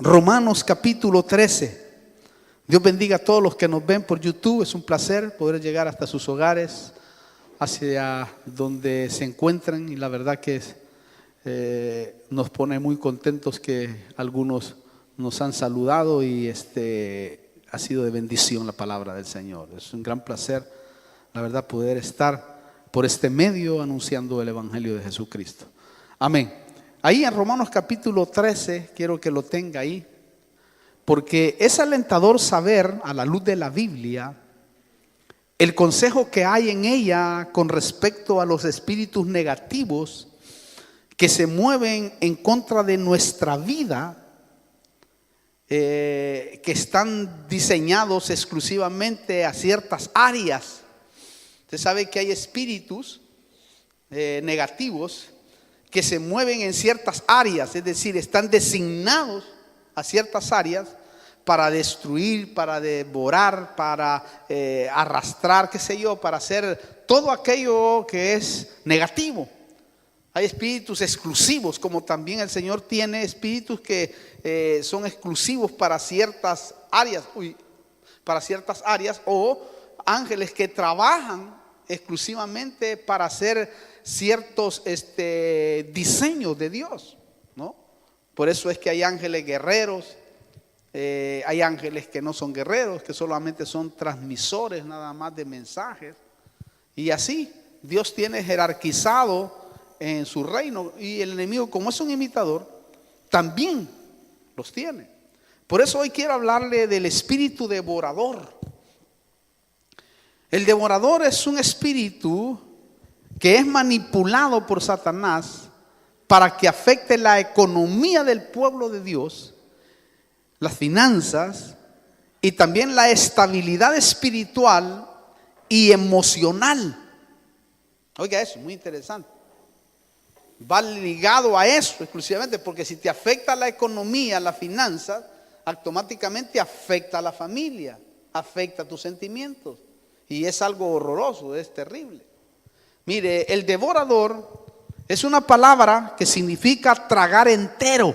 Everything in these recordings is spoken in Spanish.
Romanos capítulo 13. Dios bendiga a todos los que nos ven por YouTube. Es un placer poder llegar hasta sus hogares, hacia donde se encuentran, y la verdad que nos pone muy contentos que algunos nos han saludado y ha sido de bendición la palabra del Señor. Es un gran placer, la verdad, poder estar por este medio anunciando el Evangelio de Jesucristo. Amén. Ahí en Romanos capítulo 13, quiero que lo tenga ahí, porque es alentador saber a la luz de la Biblia el consejo que hay en ella con respecto a los espíritus negativos que se mueven en contra de nuestra vida, que están diseñados exclusivamente a ciertas áreas. Usted sabe que hay espíritus negativos que se mueven en ciertas áreas, es decir, están designados a ciertas áreas para destruir, para devorar, para arrastrar, qué sé yo, para hacer todo aquello que es negativo. Hay espíritus exclusivos, como también el Señor tiene espíritus que son exclusivos para ciertas áreas, o ángeles que trabajan exclusivamente para hacer ciertos diseños de Dios, ¿no? Por eso es que hay ángeles guerreros, hay ángeles que no son guerreros, que solamente son transmisores nada más de mensajes. Y así Dios tiene jerarquizado en su reino, y el enemigo, como es un imitador, también los tiene. Por eso hoy quiero hablarle del espíritu devorador. El devorador es un espíritu que es manipulado por Satanás para que afecte la economía del pueblo de Dios, las finanzas y también la estabilidad espiritual y emocional. Oiga, eso, muy interesante. Va ligado a eso exclusivamente, porque si te afecta la economía, la finanza, automáticamente afecta a la familia, afecta a tus sentimientos, y es algo horroroso, es terrible. Mire, el devorador es una palabra que significa tragar entero,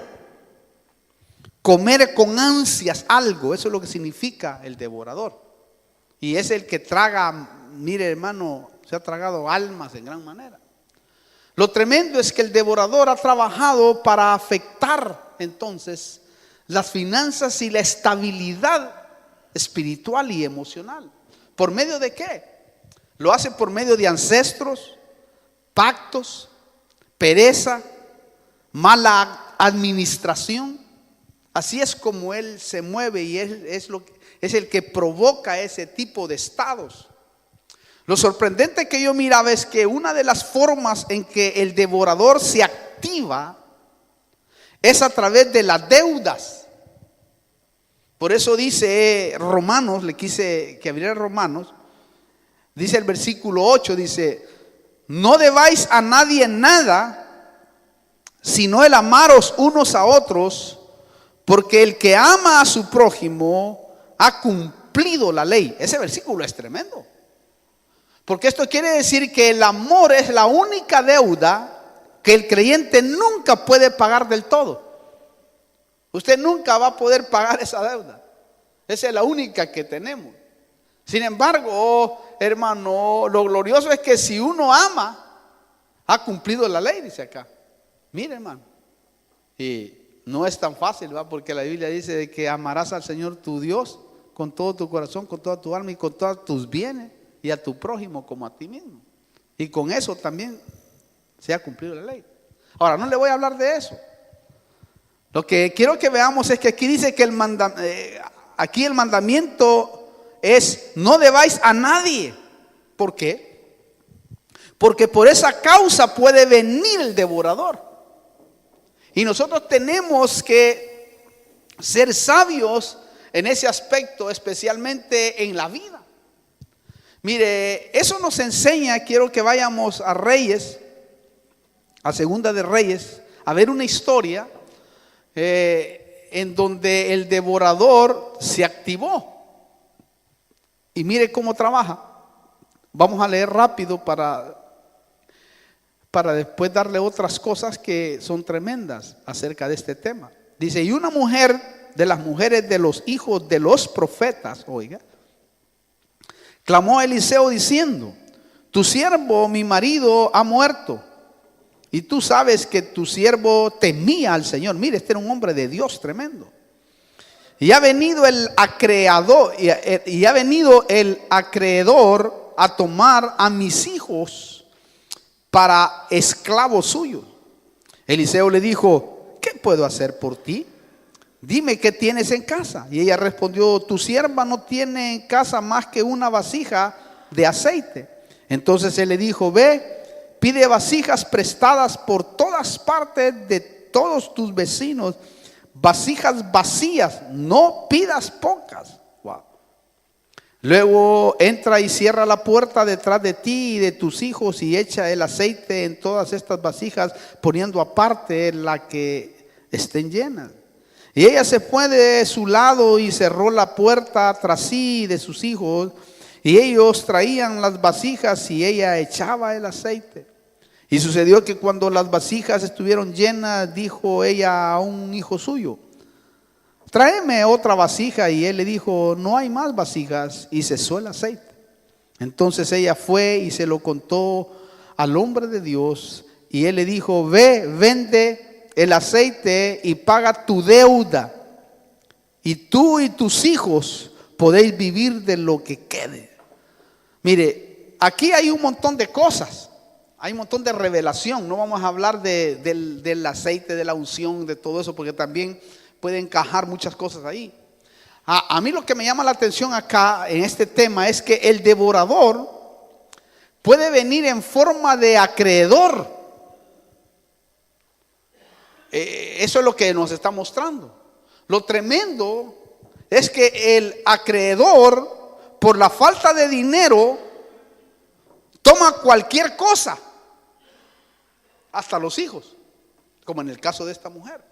comer con ansias algo. Eso es lo que significa el devorador. Y es el que traga, mire hermano, se ha tragado almas en gran manera. Lo tremendo es que el devorador ha trabajado para afectar entonces las finanzas y la estabilidad espiritual y emocional. ¿Por medio de qué? Lo hace por medio de ancestros, pactos, pereza, mala administración. Así es como él se mueve, y es el que provoca ese tipo de estados. Lo sorprendente que yo miraba es que una de las formas en que el devorador se activa es a través de las deudas. Por eso dice Romanos, le quise que abriera Romanos, dice el versículo 8, dice: no debáis a nadie nada, sino el amaros unos a otros, porque el que ama a su prójimo ha cumplido la ley. Ese versículo es tremendo, porque esto quiere decir que el amor es la única deuda que el creyente nunca puede pagar del todo. Usted nunca va a poder pagar esa deuda. Esa es la única que tenemos. Sin embargo, hermano, lo glorioso es que si uno ama, ha cumplido la ley, dice acá. Mire, hermano, y no es tan fácil, ¿va? Porque la Biblia dice de que amarás al Señor tu Dios con todo tu corazón, con toda tu alma y con todos tus bienes, y a tu prójimo como a ti mismo. Y con eso también se ha cumplido la ley. Ahora, no le voy a hablar de eso. Lo que quiero que veamos es que aquí dice que aquí el mandamiento es: no debáis a nadie. ¿Por qué? Porque por esa causa puede venir el devorador. Y nosotros tenemos que ser sabios en ese aspecto, especialmente en la vida. Mire, eso nos enseña, quiero que vayamos a Reyes, a Segunda de Reyes, a ver una historia en donde el devorador se activó. Y mire cómo trabaja. Vamos a leer rápido para después darle otras cosas que son tremendas acerca de este tema. Dice, y una mujer de las mujeres de los hijos de los profetas, oiga, clamó a Eliseo diciendo, tu siervo, mi marido, ha muerto. Y tú sabes que tu siervo temía al Señor. Mire, este era un hombre de Dios tremendo. Y ha venido el acreedor, a tomar a mis hijos para esclavos suyos. Eliseo le dijo, ¿qué puedo hacer por ti? Dime qué tienes en casa. Y ella respondió, tu sierva no tiene en casa más que una vasija de aceite. Entonces él le dijo, ve, pide vasijas prestadas por todas partes de todos tus vecinos, vasijas vacías, no pidas pocas. Wow. Luego entra y cierra la puerta detrás de ti y de tus hijos y echa el aceite en todas estas vasijas, poniendo aparte la que estén llenas. Y ella se fue de su lado y cerró la puerta tras sí y de sus hijos, y ellos traían las vasijas y ella echaba el aceite. Y sucedió que cuando las vasijas estuvieron llenas, dijo ella a un hijo suyo, tráeme otra vasija. Y él le dijo, no hay más vasijas, y cesó el aceite. Entonces ella fue y se lo contó al hombre de Dios, y él le dijo, ve, vende el aceite y paga tu deuda, y tú y tus hijos podéis vivir de lo que quede. Mire, aquí hay un montón de cosas, hay un montón de revelación. No vamos a hablar del aceite, de la unción, de todo eso, porque también puede encajar muchas cosas ahí. A mí lo que me llama la atención acá en este tema es que el devorador puede venir en forma de acreedor. Eso es lo que nos está mostrando. Lo tremendo es que el acreedor, por la falta de dinero, toma cualquier cosa, hasta los hijos, como en el caso de esta mujer.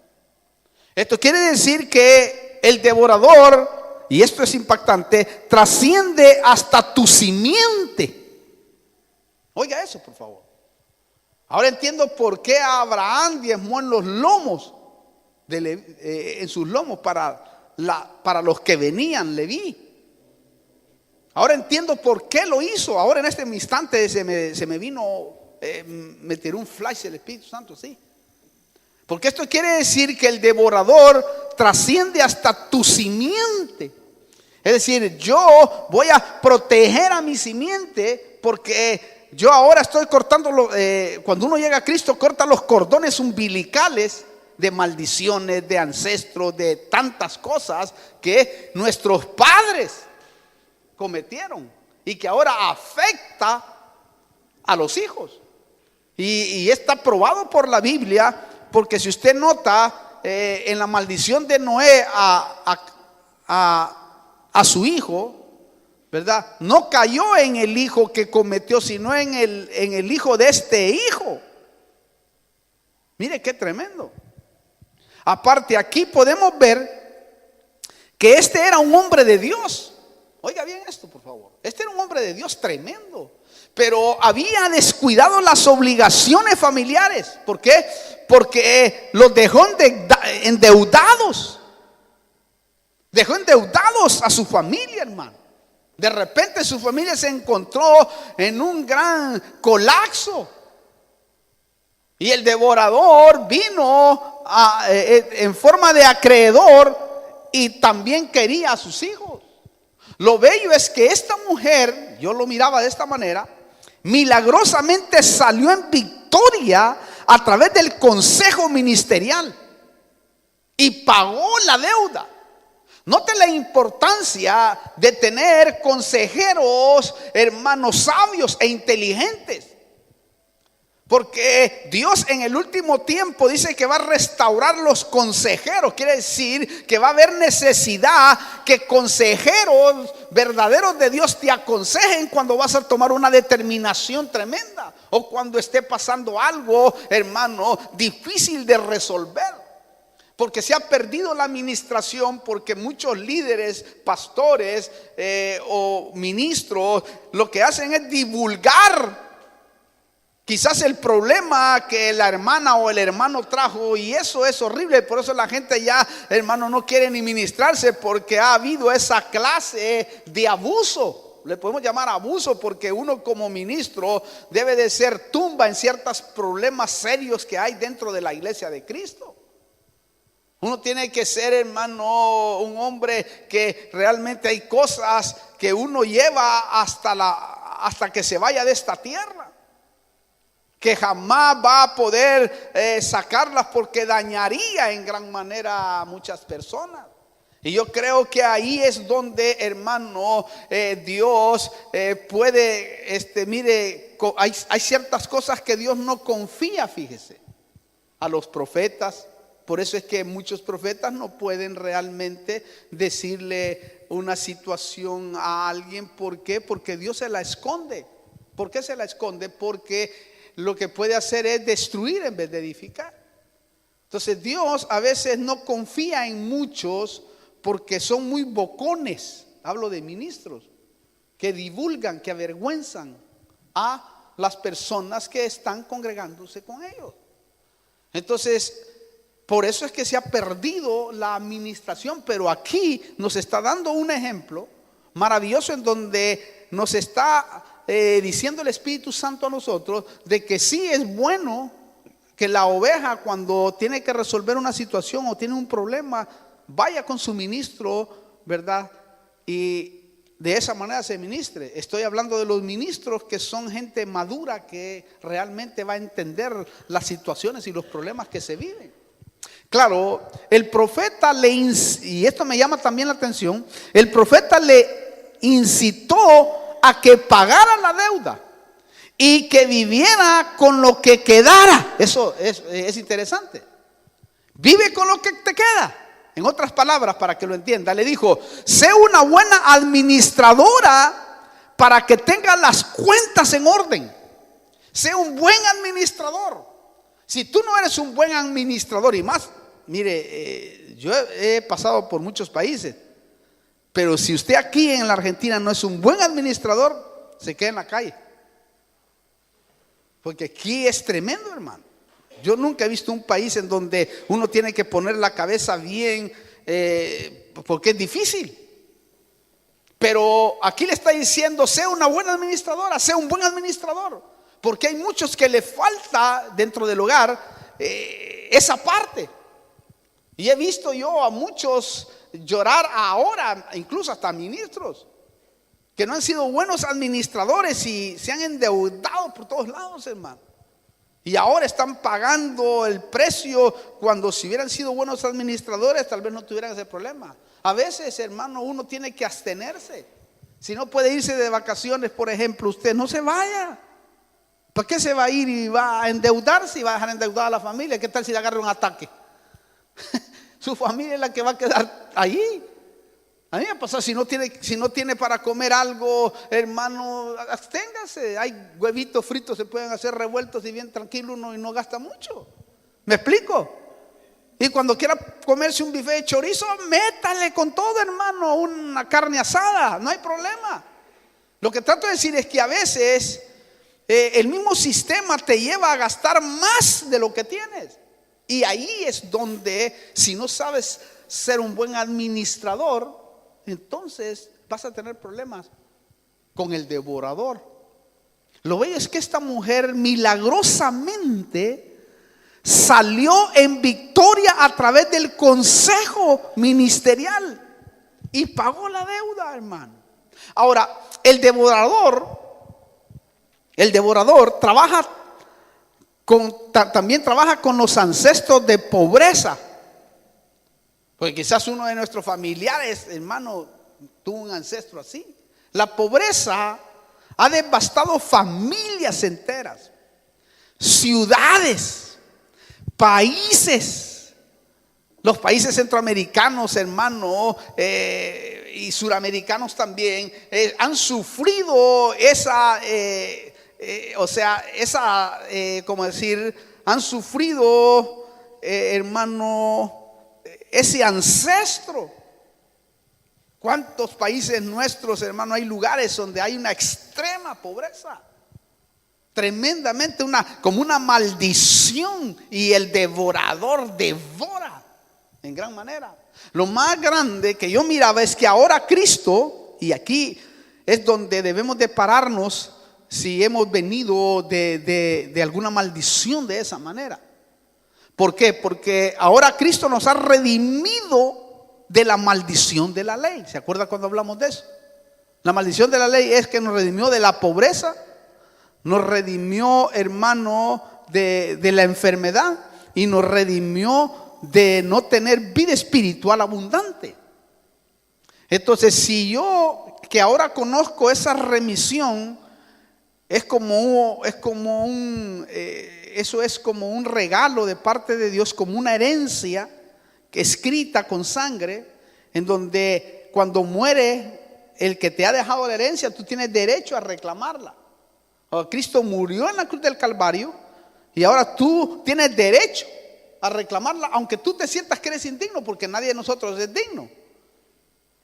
Esto quiere decir que el devorador, y esto es impactante, trasciende hasta tu simiente. Oiga eso, por favor. Ahora entiendo por qué Abraham diezmó en los lomos, en sus lomos para los que venían, Leví. Ahora entiendo por qué lo hizo. Ahora en este instante se me vino, me tiró un flash del Espíritu Santo, sí. Porque esto quiere decir que el devorador trasciende hasta tu simiente. Es decir, yo voy a proteger a mi simiente porque yo ahora estoy cortando, cuando uno llega a Cristo, corta los cordones umbilicales de maldiciones, de ancestros, de tantas cosas que nuestros padres cometieron y que ahora afecta a los hijos. Y está probado por la Biblia, porque si usted nota en la maldición de Noé a su hijo, ¿verdad? No cayó en el hijo que cometió, sino en el hijo de este hijo. Mire qué tremendo. Aparte, aquí podemos ver que este era un hombre de Dios. Oiga bien esto, por favor. Este era un hombre de Dios tremendo, pero había descuidado las obligaciones familiares. ¿Por qué? Porque los dejó endeudados. Dejó endeudados a su familia, hermano. De repente su familia se encontró en un gran colapso. Y el devorador vino en forma de acreedor y también quería a sus hijos. Lo bello es que esta mujer, yo lo miraba de esta manera, milagrosamente salió en victoria a través del consejo ministerial y pagó la deuda. Note la importancia de tener consejeros, hermanos sabios e inteligentes. Porque Dios en el último tiempo dice que va a restaurar los consejeros. Quiere decir que va a haber necesidad que consejeros verdaderos de Dios te aconsejen cuando vas a tomar una determinación tremenda, o cuando esté pasando algo, hermano, difícil de resolver. Porque se ha perdido la administración, porque muchos líderes, pastores o ministros lo que hacen es divulgar quizás el problema que la hermana o el hermano trajo, y eso es horrible. Por eso la gente ya, hermano, no quiere ni ministrarse, porque ha habido esa clase de abuso. Le podemos llamar abuso, porque uno como ministro debe de ser tumba en ciertos problemas serios que hay dentro de la iglesia de Cristo. Uno tiene que ser, hermano, un hombre que realmente hay cosas que uno lleva hasta que se vaya de esta tierra, que jamás va a poder sacarlas, porque dañaría en gran manera a muchas personas. Y yo creo que ahí es donde, hermano, Dios puede, mire, hay ciertas cosas que Dios no confía, fíjese, a los profetas. Por eso es que muchos profetas no pueden realmente decirle una situación a alguien. ¿Por qué? Porque Dios se la esconde. ¿Por qué se la esconde? Porque lo que puede hacer es destruir en vez de edificar. Entonces Dios a veces no confía en muchos porque son muy bocones. Hablo de ministros que divulgan, que avergüenzan a las personas que están congregándose con ellos. Entonces, por eso es que se ha perdido la administración. Pero aquí nos está dando un ejemplo maravilloso en donde nos está diciendo el Espíritu Santo a nosotros de que sí es bueno que la oveja, cuando tiene que resolver una situación o tiene un problema, vaya con su ministro, ¿verdad? Y de esa manera se ministre. Estoy hablando de los ministros que son gente madura, que realmente va a entender las situaciones y los problemas que se viven. Claro, el profeta y esto me llama también la atención, el profeta le incitó a que pagara la deuda y que viviera con lo que quedara. Eso es interesante. Vive con lo que te queda. En otras palabras, para que lo entienda, le dijo: sé una buena administradora para que tenga las cuentas en orden. Sé un buen administrador. Si tú no eres un buen administrador, y más, mire, yo he pasado por muchos países, pero si usted aquí en la Argentina no es un buen administrador, se queda en la calle. Porque aquí es tremendo, hermano. Yo nunca he visto un país en donde uno tiene que poner la cabeza bien, porque es difícil. Pero aquí le está diciendo: sé una buena administradora, sé un buen administrador. Porque hay muchos que le falta dentro del hogar esa parte. Y he visto yo a muchos llorar ahora, incluso hasta ministros, que no han sido buenos administradores y se han endeudado por todos lados, hermano. Y ahora están pagando el precio, cuando si hubieran sido buenos administradores tal vez no tuvieran ese problema. A veces, hermano, uno tiene que abstenerse. Si no puede irse de vacaciones, por ejemplo, usted no se vaya. ¿Para qué se va a ir y va a endeudarse y va a dejar endeudada a la familia? ¿Qué tal si le agarra un ataque? Su familia es la que va a quedar ahí. A mí me pasa, si no tiene para comer algo, hermano, absténgase. Hay huevitos fritos, se pueden hacer revueltos y bien tranquilo uno, y no gasta mucho. ¿Me explico? Y cuando quiera comerse un bife de chorizo, métale con todo, hermano, una carne asada, no hay problema. Lo que trato de decir es que a veces el mismo sistema te lleva a gastar más de lo que tienes. Y ahí es donde, si no sabes ser un buen administrador, entonces vas a tener problemas con el devorador. Lo bello es que esta mujer milagrosamente salió en victoria a través del consejo ministerial y pagó la deuda, hermano. Ahora, el devorador trabaja también trabaja con los ancestros de pobreza. Porque quizás uno de nuestros familiares, hermano, tuvo un ancestro así. La pobreza ha devastado familias enteras, ciudades, países. Los países centroamericanos, hermano, y suramericanos también, han sufrido han sufrido, hermano, ese ancestro. ¿Cuántos países nuestros, hermano, hay lugares donde hay una extrema pobreza? Tremendamente, como una maldición, y el devorador devora en gran manera. Lo más grande que yo miraba es que ahora Cristo, y aquí es donde debemos de pararnos si hemos venido de alguna maldición de esa manera. ¿Por qué? Porque ahora Cristo nos ha redimido de la maldición de la ley. ¿Se acuerda cuando hablamos de eso? La maldición de la ley es que nos redimió de la pobreza, nos redimió, hermano, de la enfermedad, y nos redimió de no tener vida espiritual abundante. Entonces, si yo que ahora conozco esa remisión, eso es como un regalo de parte de Dios, como una herencia escrita con sangre, en donde cuando muere el que te ha dejado la herencia, tú tienes derecho a reclamarla. Cristo murió en la cruz del Calvario y ahora tú tienes derecho a reclamarla, aunque tú te sientas que eres indigno, porque nadie de nosotros es digno.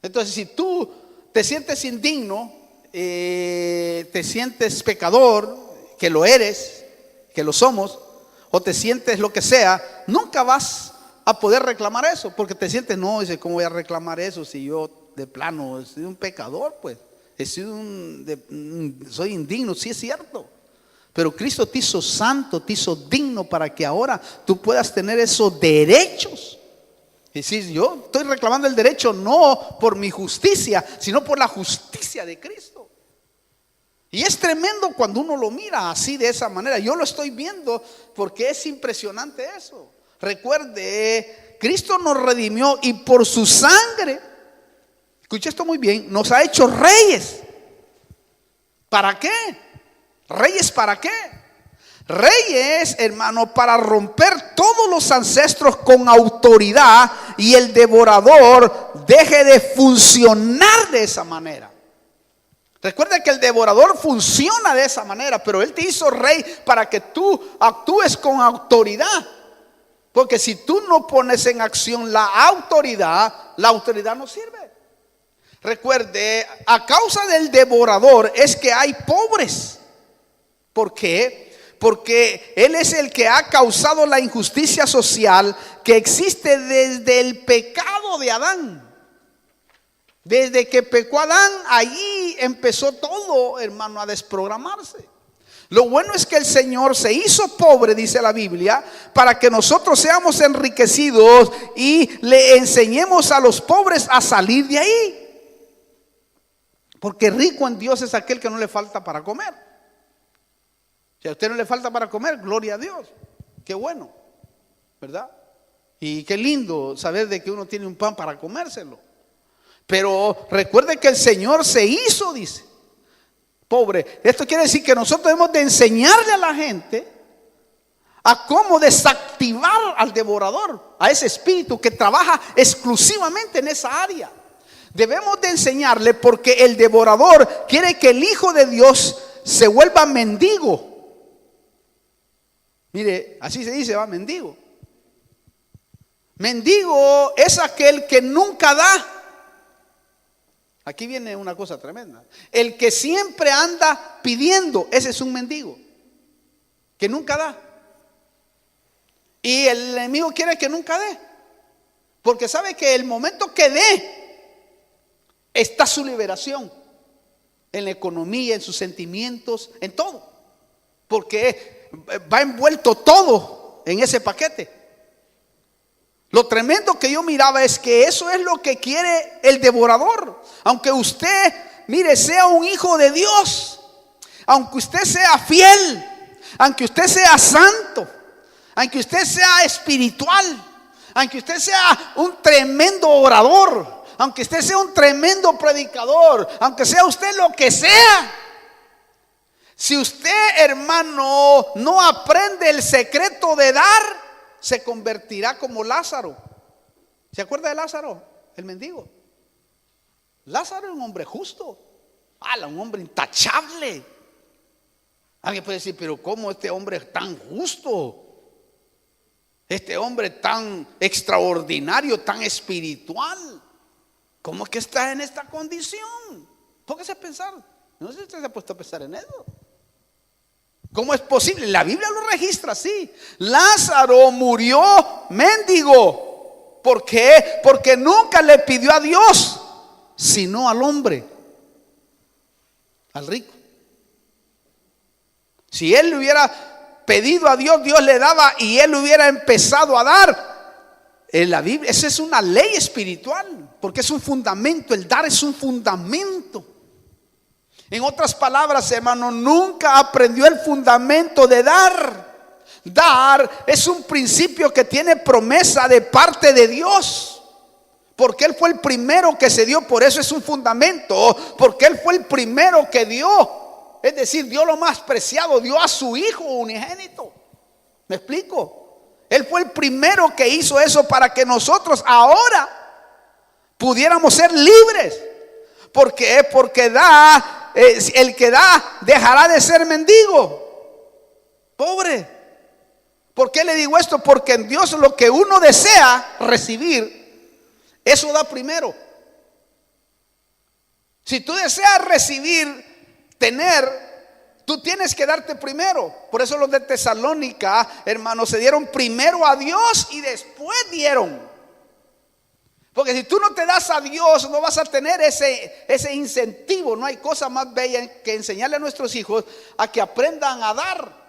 Entonces, si tú te sientes indigno, te sientes pecador, que lo eres, que lo somos, o te sientes lo que sea, nunca vas a poder reclamar eso, porque te sientes, no, dice, ¿cómo voy a reclamar eso si yo de plano soy un pecador? Pues soy indigno, sí es cierto. Pero Cristo te hizo santo, te hizo digno para que ahora tú puedas tener esos derechos. Y si yo estoy reclamando el derecho no por mi justicia, sino por la justicia de Cristo. Y es tremendo cuando uno lo mira así, de esa manera. Yo lo estoy viendo porque es impresionante eso. Recuerde, Cristo nos redimió y por su sangre, escuche esto muy bien, nos ha hecho reyes. ¿Para qué? ¿Reyes para qué? Reyes, hermano, para romper todos los ancestros con autoridad y el devorador deje de funcionar de esa manera. Recuerda que el devorador funciona de esa manera, pero él te hizo rey para que tú actúes con autoridad. Porque si tú no pones en acción la autoridad no sirve. Recuerde, a causa del devorador es que hay pobres. ¿Por qué? Porque él es el que ha causado la injusticia social que existe desde el pecado de Adán. Desde que pecó Adán, allí empezó todo, hermano, a desprogramarse. Lo bueno es que el Señor se hizo pobre, dice la Biblia, para que nosotros seamos enriquecidos y le enseñemos a los pobres a salir de ahí. Porque rico en Dios es aquel que no le falta para comer. Si a usted no le falta para comer, gloria a Dios. Qué bueno, ¿verdad? Y qué lindo saber de que uno tiene un pan para comérselo. Pero recuerde que el Señor se hizo, dice, pobre. Esto quiere decir que nosotros debemos de enseñarle a la gente a cómo desactivar al devorador, a ese espíritu que trabaja exclusivamente en esa área. Debemos de enseñarle, porque el devorador quiere que el Hijo de Dios se vuelva mendigo. Mire, así se dice, va, mendigo. Mendigo es aquel que nunca da. Aquí viene una cosa tremenda. El que siempre anda pidiendo, ese es un mendigo, que nunca da. Y el enemigo quiere que nunca dé, porque sabe que el momento que dé, está su liberación en la economía, en sus sentimientos, en todo. Porque va envuelto todo en ese paquete. Lo tremendo que yo miraba es que eso es lo que quiere el devorador. Aunque usted, mire, sea un hijo de Dios, aunque usted sea fiel, aunque usted sea santo, aunque usted sea espiritual, aunque usted sea un tremendo orador, aunque usted sea un tremendo predicador, aunque sea usted lo que sea, si usted, hermano, no aprende el secreto de dar, se convertirá como Lázaro. ¿Se acuerda de Lázaro? El mendigo. Lázaro era un hombre justo, un hombre intachable. Alguien puede decir, pero ¿cómo este hombre es tan justo? Este hombre tan extraordinario, tan espiritual, ¿cómo es que está en esta condición? Póngase a pensar. No sé si usted se ha puesto a pensar en eso. ¿Cómo es posible? La Biblia lo registra así. Lázaro murió mendigo. ¿Por qué? Porque nunca le pidió a Dios, sino al hombre, al rico. Si él le hubiera pedido a Dios, Dios le daba y él hubiera empezado a dar. En la Biblia, esa es una ley espiritual, porque es un fundamento. El dar es un fundamento. En otras palabras, hermano, nunca aprendió el fundamento de dar. Dar es un principio que tiene promesa de parte de Dios, porque Él fue el primero que se dio. Por eso es un fundamento, porque Él fue el primero que dio. Es decir, dio lo más preciado, dio a su Hijo unigénito. ¿Me explico? Él fue el primero que hizo eso para que nosotros ahora pudiéramos ser libres. ¿Por qué? Porque da, el que da dejará de ser mendigo, pobre. ¿Por qué le digo esto? Porque en Dios lo que uno desea recibir, eso da primero. Si tú deseas recibir, tener, tú tienes que darte primero. Por eso los de Tesalónica, hermanos, se dieron primero a Dios y después dieron. Porque si tú no te das a Dios, no vas a tener ese incentivo. No hay cosa más bella que enseñarle a nuestros hijos a que aprendan a dar.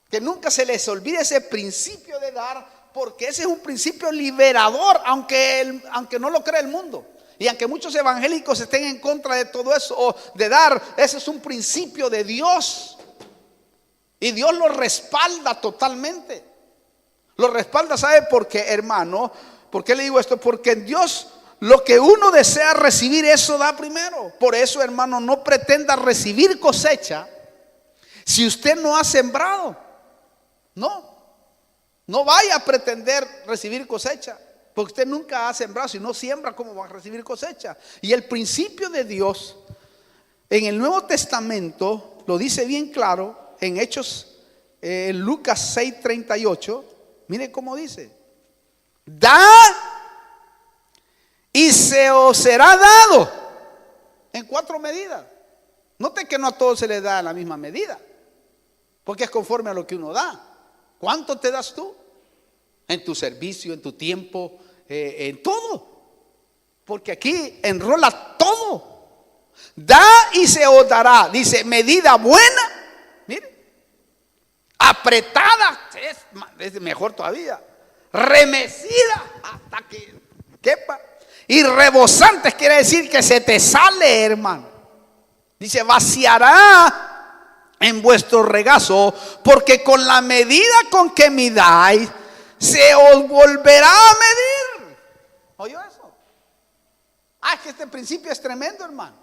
Que nunca se les olvide ese principio de dar, porque ese es un principio liberador, aunque no lo cree el mundo. Y aunque muchos evangélicos estén en contra de todo eso, o de dar, ese es un principio de Dios. Y Dios lo respalda totalmente. Lo respalda, ¿sabe por qué, hermano? ¿Por qué le digo esto? Porque en Dios lo que uno desea recibir, eso da primero. Por eso, hermano, no pretenda recibir cosecha si usted no ha sembrado. No vaya a pretender recibir cosecha, porque usted nunca ha sembrado. Si no siembra, ¿cómo va a recibir cosecha? Y el principio de Dios en el Nuevo Testamento lo dice bien claro en Hechos, Lucas 6:38. Mire cómo dice: da y se os será dado en 4 medidas. Note que no a todos se les da la misma medida, porque es conforme a lo que uno da. ¿Cuánto te das tú? En tu servicio, en tu tiempo, en todo. Porque aquí enrola todo. Da y se os dará. Dice, medida buena, mire, apretada, es mejor todavía, remecida hasta que quepa, y rebosante quiere decir que se te sale, hermano. Dice, vaciará en vuestro regazo, porque con la medida con que midáis, se os volverá a medir. ¿Oyó eso? Es que este principio es tremendo, hermano.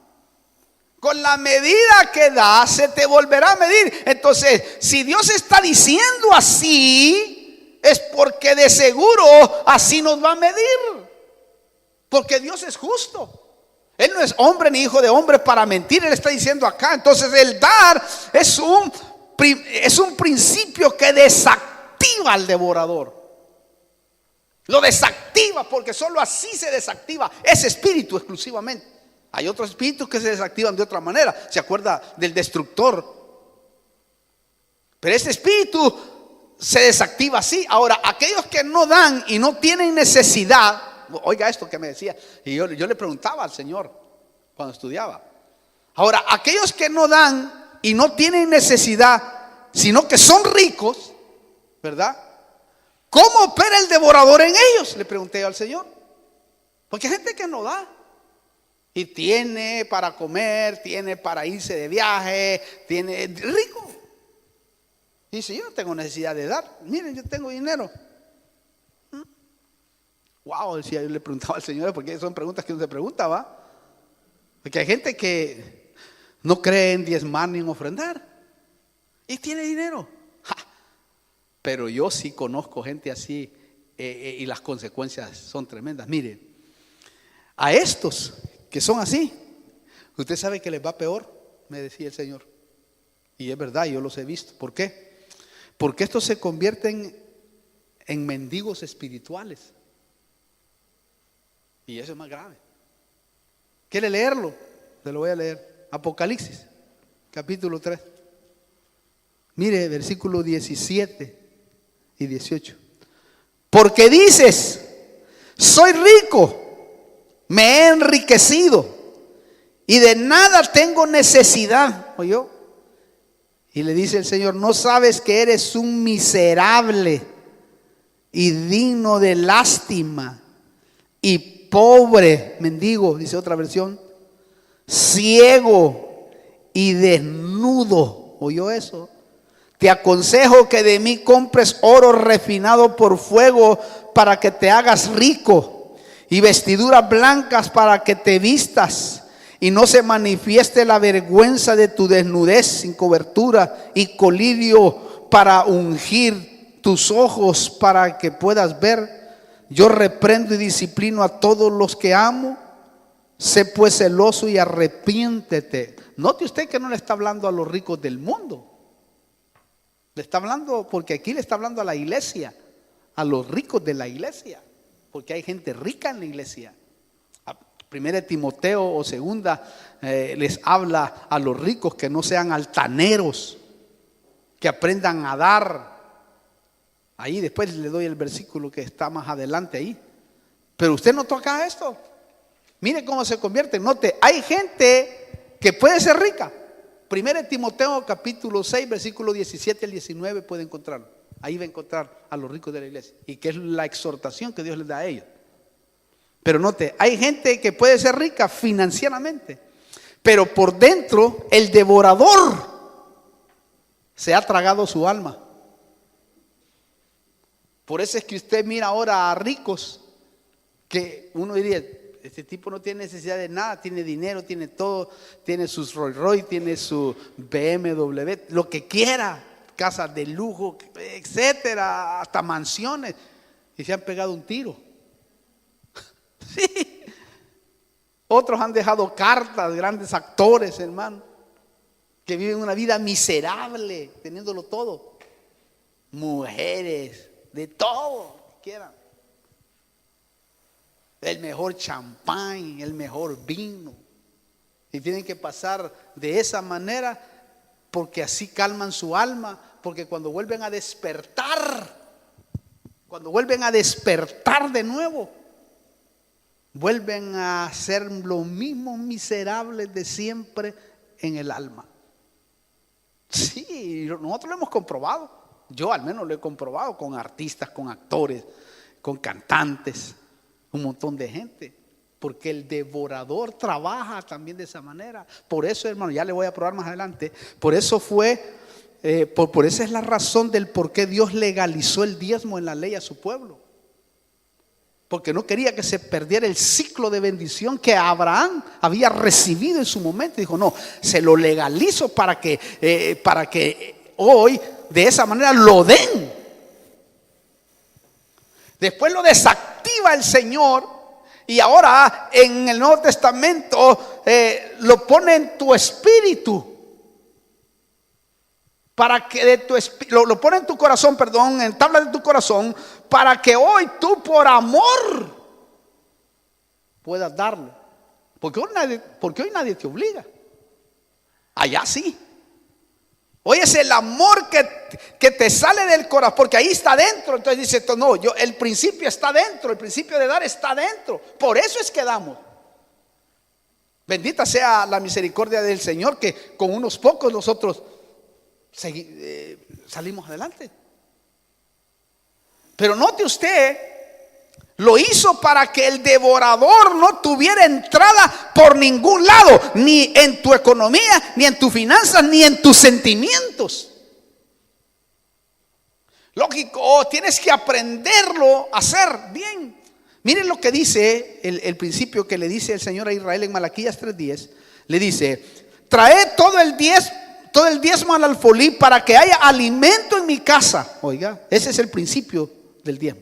Con la medida que das, se te volverá a medir. Entonces, si Dios está diciendo así, es porque de seguro así nos va a medir. Porque Dios es justo. Él no es hombre ni hijo de hombre para mentir. Él está diciendo acá. Entonces el dar es un principio que desactiva al devorador. Lo desactiva, porque solo así se desactiva ese espíritu exclusivamente. Hay otros espíritus que se desactivan de otra manera. ¿Se acuerda del destructor? Pero ese espíritu se desactiva así. Ahora, aquellos que no dan y no tienen necesidad. Oiga esto que me decía. Y yo le preguntaba al Señor cuando estudiaba. Ahora, aquellos que no dan y no tienen necesidad, sino que son ricos, ¿verdad? ¿Cómo opera el devorador en ellos? Le pregunté yo al Señor. Porque hay gente que no da. Y tiene para comer, tiene para irse de viaje, tiene rico. Y dice, yo no tengo necesidad de dar. Miren, yo tengo dinero. Wow, decía, yo le preguntaba al Señor, porque son preguntas que uno se pregunta, ¿va? Porque hay gente que no cree en diezmar ni en ofrendar y tiene dinero. Pero yo sí conozco gente así, y las consecuencias son tremendas. Mire, a estos que son así, usted sabe que les va peor, me decía el Señor. Y es verdad, yo los he visto. ¿Por qué? Porque estos se convierten en mendigos espirituales. Y eso es más grave. ¿Quiere leerlo? Se lo voy a leer. Apocalipsis, capítulo 3. Mire, versículo 17 y 18. Porque dices, soy rico, me he enriquecido y de nada tengo necesidad. ¿Oyó? Y le dice el Señor, no sabes que eres un miserable y digno de lástima y pobre, mendigo, dice otra versión, ciego y desnudo. ¿Oyó eso? Te aconsejo que de mí compres oro refinado por fuego para que te hagas rico, y vestiduras blancas para que te vistas y no se manifieste la vergüenza de tu desnudez sin cobertura, y colirio para ungir tus ojos para que puedas ver. Yo reprendo y disciplino a todos los que amo. Sé pues celoso y arrepiéntete. Note usted que no le está hablando a los ricos del mundo. Le está hablando, porque aquí le está hablando a la iglesia, a los ricos de la iglesia, porque hay gente rica en la iglesia. Primera de Timoteo o segunda les habla a los ricos que no sean altaneros, que aprendan a dar. Ahí después le doy el versículo que está más adelante ahí. Pero usted no toca esto. Mire cómo se convierte. Note, hay gente que puede ser rica. Primera de Timoteo capítulo 6 versículo 17 al 19 puede encontrarlo. Ahí va a encontrar a los ricos de la iglesia, y que es la exhortación que Dios les da a ellos. Pero note, hay gente que puede ser rica financieramente, pero por dentro el devorador se ha tragado su alma. Por eso es que usted mira ahora a ricos que uno diría, este tipo no tiene necesidad de nada, tiene dinero, tiene todo, tiene sus Rolls Royce, tiene su BMW, lo que quiera, casas de lujo, etcétera, hasta mansiones, y se han pegado un tiro. Sí. Otros han dejado cartas, grandes actores, hermano, que viven una vida miserable, teniéndolo todo. Mujeres, de todo, quieran. El mejor champán, el mejor vino. Y tienen que pasar de esa manera porque así calman su alma. Porque cuando vuelven a despertar de nuevo, vuelven a ser los mismos miserables de siempre en el alma. Sí, nosotros lo hemos comprobado. Yo al menos lo he comprobado con artistas, con actores, con cantantes, un montón de gente. Porque el devorador trabaja también de esa manera. Por eso, hermano, ya le voy a probar más adelante. Por eso por esa es la razón del por qué Dios legalizó el diezmo en la ley a su pueblo. Porque no quería que se perdiera el ciclo de bendición que Abraham había recibido en su momento. Dijo, no, se lo legalizo para que hoy de esa manera lo den. Después lo desactiva el Señor, y ahora en el Nuevo Testamento lo pone en tu espíritu. Para que lo pone en tu corazón, en tabla de tu corazón, para que hoy tú por amor puedas darlo. Porque hoy nadie te obliga. Allá sí. Hoy es el amor que te sale del corazón, porque ahí está dentro. Entonces dice, no, el principio está dentro, el principio de dar está dentro. Por eso es que damos. Bendita sea la misericordia del Señor, que con unos pocos nosotros salimos adelante. Pero note usted, lo hizo para que el devorador no tuviera entrada por ningún lado, ni en tu economía, ni en tus finanzas, ni en tus sentimientos. Lógico, tienes que aprenderlo a hacer bien. Miren lo que dice el principio que le dice el Señor a Israel en Malaquías 3:10. Le dice, traed todo el diezmo al alfolí para que haya alimento en mi casa. Oiga, ese es el principio del diezmo.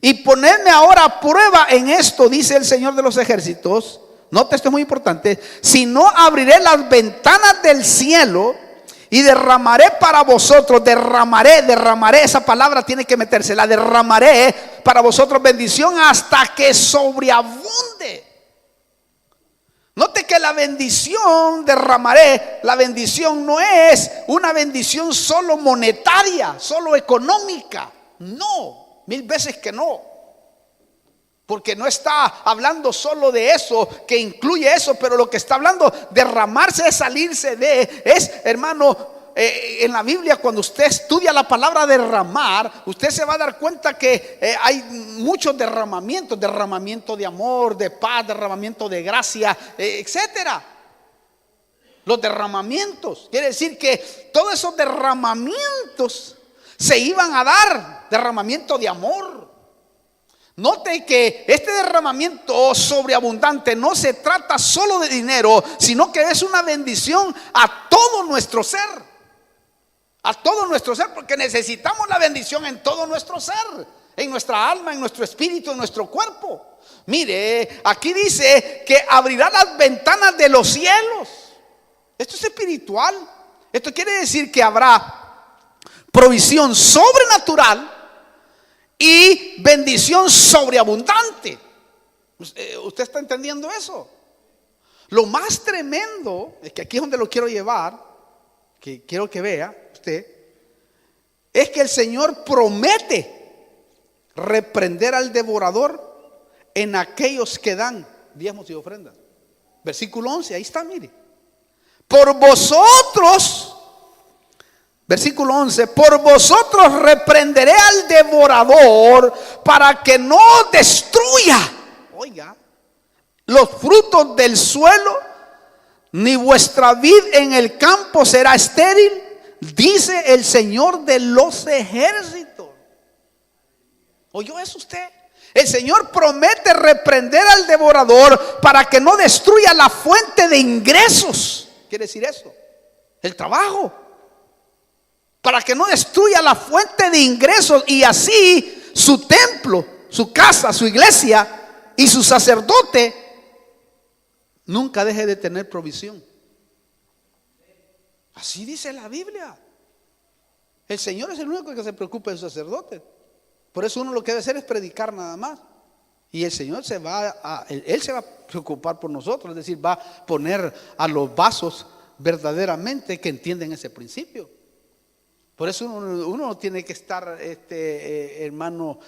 Y ponedme ahora a prueba en esto, dice el Señor de los ejércitos. Note, esto es muy importante. Si no, abriré las ventanas del cielo y derramaré para vosotros. Derramaré, esa palabra tiene que meterse. La derramaré para vosotros bendición hasta que sobreabunde. Note que la bendición derramaré, la bendición no es una bendición solo monetaria, solo económica. No, 1000 veces que no. Porque no está hablando solo de eso, que incluye eso, pero lo que está hablando, derramarse es salirse de, es, hermano, en la Biblia cuando usted estudia la palabra derramar, usted se va a dar cuenta que hay muchos derramamientos, derramamiento de amor, de paz, derramamiento de gracia, etcétera. Los derramamientos, quiere decir que todos esos derramamientos se iban a dar, derramamiento de amor. Note que este derramamiento sobreabundante no se trata solo de dinero, sino que es una bendición a todo nuestro ser. A todo nuestro ser, porque necesitamos la bendición en todo nuestro ser, en nuestra alma, en nuestro espíritu, en nuestro cuerpo. Mire, aquí dice que abrirá las ventanas de los cielos. Esto es espiritual. Esto quiere decir que habrá provisión sobrenatural y bendición sobreabundante. ¿Usted está entendiendo eso? Lo más tremendo, es que aquí es donde lo quiero llevar, que quiero que vea usted, es que el Señor promete reprender al devorador en aquellos que dan diezmos y ofrendas. Versículo 11, ahí está, mire. Por vosotros, versículo 11, por vosotros reprenderé al devorador para que no destruya, oiga, los frutos del suelo, ni vuestra vid en el campo será estéril, dice el Señor de los ejércitos. ¿Oyó eso usted? El Señor promete reprender al devorador para que no destruya la fuente de ingresos. ¿Quiere decir eso? El trabajo. Para que no destruya la fuente de ingresos y así su templo, su casa, su iglesia y su sacerdote nunca deje de tener provisión. Así dice la Biblia. El Señor es el único que se preocupa de su sacerdote. Por eso uno lo que debe hacer es predicar nada más. Y el Señor Él se va a preocupar por nosotros. Es decir, va a poner a los vasos verdaderamente que entienden ese principio. Por eso uno no tiene que estar, hermano,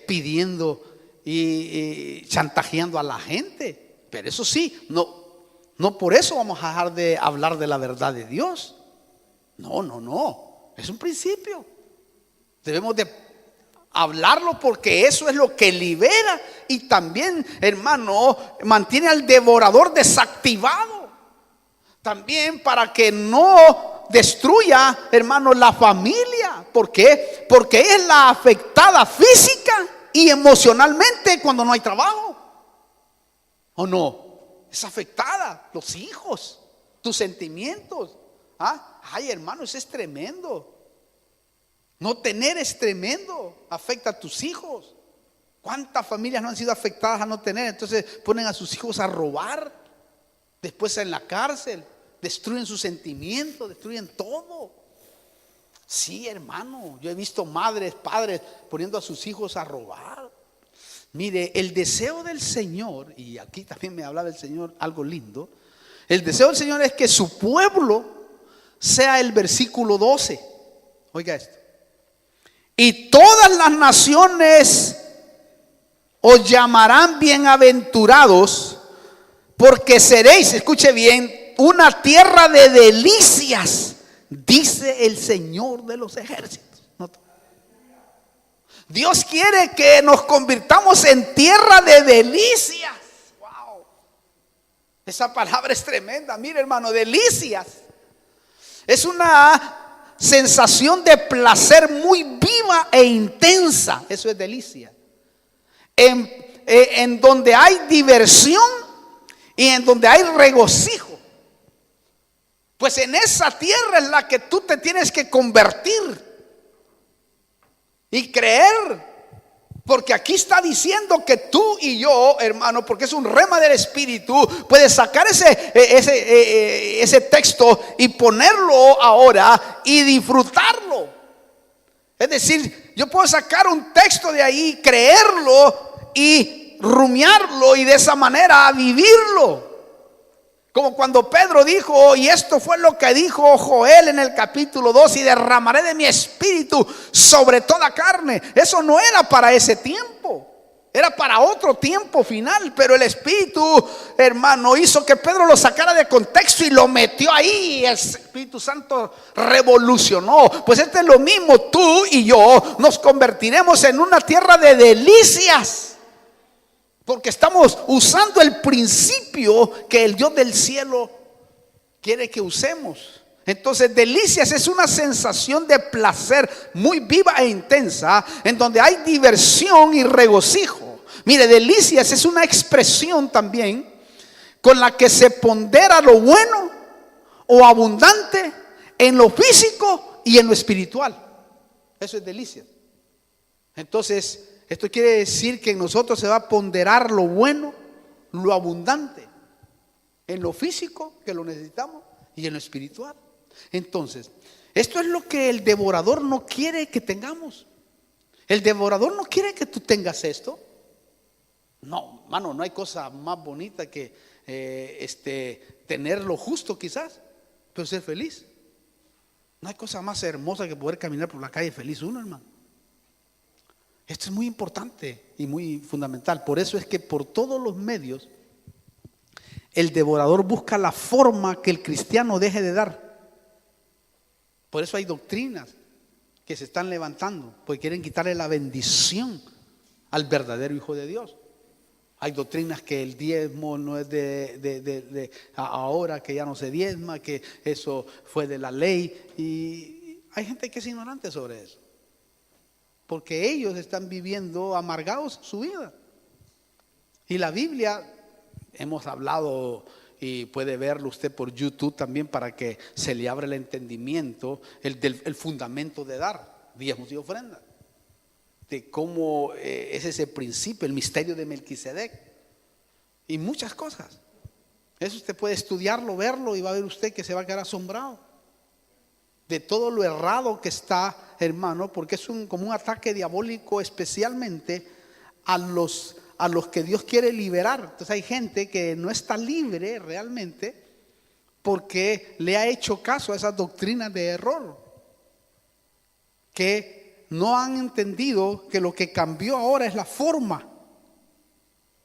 pidiendo y chantajeando a la gente. Pero eso sí, no por eso vamos a dejar de hablar de la verdad de Dios. No. Es un principio. Debemos de hablarlo porque eso es lo que libera y también, hermano, mantiene al devorador desactivado. También para que no destruya, hermano, la familia. ¿Por qué? Porque es la afectada física y emocionalmente cuando no hay trabajo. ¿O no? Es afectada, los hijos, tus sentimientos. Ay, hermano, eso es tremendo. No tener es tremendo, afecta a tus hijos. ¿Cuántas familias no han sido afectadas a no tener? Entonces ponen a sus hijos a robar, después en la cárcel, destruyen sus sentimientos, destruyen todo. Sí, hermano, yo he visto madres, padres poniendo a sus hijos a robar. Mire, el deseo del Señor, y aquí también me hablaba el Señor algo lindo. El deseo del Señor es que su pueblo sea el versículo 12. Oiga esto. Y todas las naciones os llamarán bienaventurados, porque seréis, escuche bien, una tierra de delicias, dice el Señor de los ejércitos. Dios quiere que nos convirtamos en tierra de delicias. Wow. Esa palabra es tremenda. Mire, hermano, delicias. Es una sensación de placer muy viva e intensa. Eso es delicia. En donde hay diversión y en donde hay regocijo. Pues en esa tierra es la que tú te tienes que convertir y creer, porque aquí está diciendo que tú y yo, hermano, porque es un rema del Espíritu, puedes sacar ese texto y ponerlo ahora y disfrutarlo. Es decir, yo puedo sacar un texto de ahí, creerlo y rumiarlo y de esa manera vivirlo. Como cuando Pedro dijo, y esto fue lo que dijo Joel en el capítulo 2, y derramaré de mi espíritu sobre toda carne. Eso no era para ese tiempo, era para otro tiempo final. Pero el Espíritu, hermano, hizo que Pedro lo sacara de contexto y lo metió ahí. El Espíritu Santo revolucionó. Pues esto es lo mismo, tú y yo nos convertiremos en una tierra de delicias, porque estamos usando el principio que el Dios del cielo quiere que usemos. Entonces, delicias es una sensación de placer muy viva e intensa, en donde hay diversión y regocijo. Mire, delicias es una expresión también con la que se pondera lo bueno o abundante en lo físico y en lo espiritual. Eso es delicias. Entonces, esto quiere decir que en nosotros se va a ponderar lo bueno, lo abundante, en lo físico, que lo necesitamos, y en lo espiritual. Entonces, esto es lo que el devorador no quiere que tengamos. El devorador no quiere que tú tengas esto. No, mano, no hay cosa más bonita que tener lo justo quizás, pero ser feliz. No hay cosa más hermosa que poder caminar por la calle feliz uno, hermano. Esto es muy importante y muy fundamental. Por eso es que por todos los medios el devorador busca la forma que el cristiano deje de dar. Por eso hay doctrinas que se están levantando, porque quieren quitarle la bendición al verdadero Hijo de Dios. Hay doctrinas que el diezmo no es de ahora, que ya no se diezma, que eso fue de la ley. Y hay gente que es ignorante sobre eso, porque ellos están viviendo amargados su vida. Y la Biblia, hemos hablado, y puede verlo usted por YouTube también, para que se le abra el entendimiento, el fundamento de dar diezmos y ofrendas, de cómo es ese principio, el misterio de Melquisedec y muchas cosas. Eso usted puede estudiarlo, verlo, y va a ver usted que se va a quedar asombrado de todo lo errado que está, hermano, porque es como un ataque diabólico, especialmente a los que Dios quiere liberar. Entonces hay gente que no está libre realmente porque le ha hecho caso a esas doctrinas de error, que no han entendido que lo que cambió ahora es la forma,